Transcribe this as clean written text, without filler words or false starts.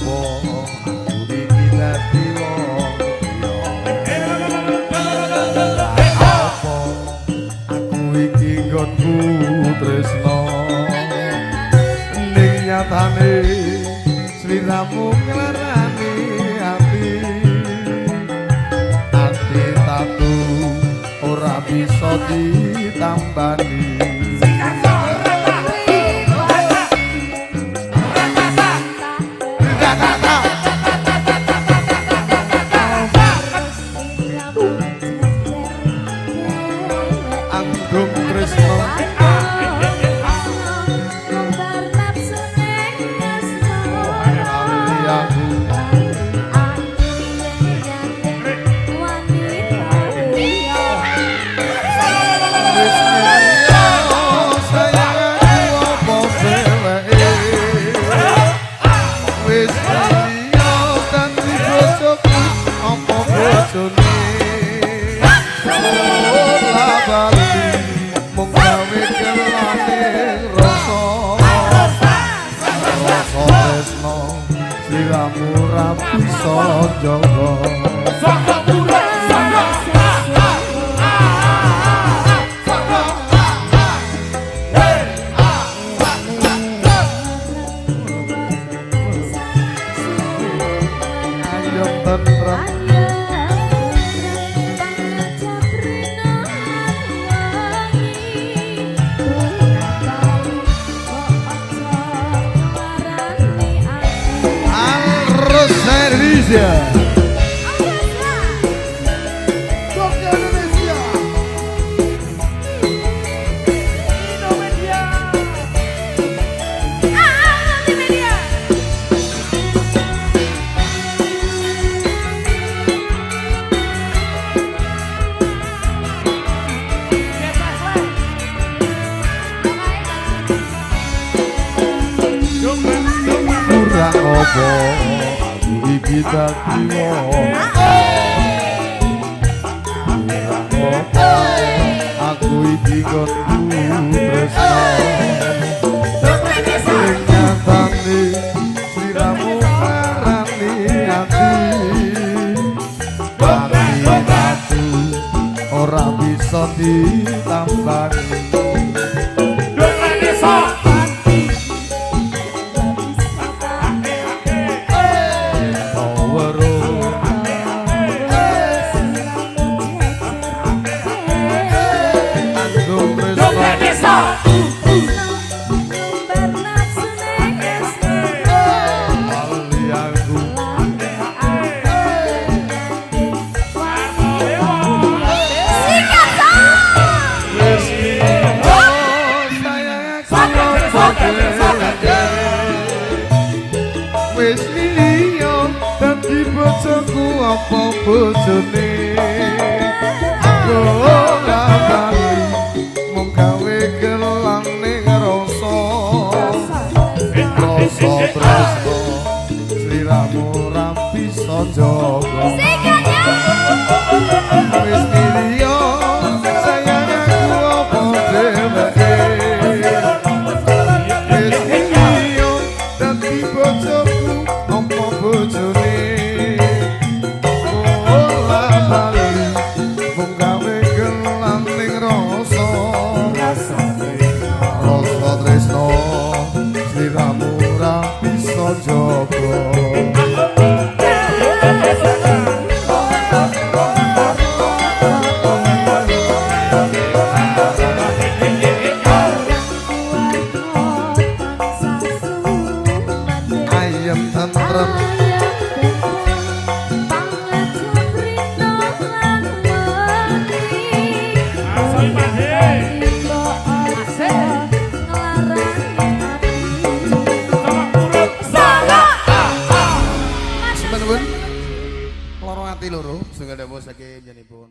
ngopo aku iki dadi wong apa aku iki nggonku tresno ning nyatane sliramu nglarani ati tatu ora bisa ditambani sliramu ra bisa jaga ayo tentrem Indonesia. Jogja Indonesia. Indonesia. Multimedia. Kurang opo iki dadi wong aku iki nggonku tresno sing nyatane sliramu marani ati ati ora bisa ditambani wis liya dadi bojoku apa bojone ora bali mung gawe gelang ning rasa tresno sliramu ra bisa jaga wis liya sayang aku apa dheweke sliramu ra bisa jaga ayem tentrem loro ati loro sing ada bos saking jenipun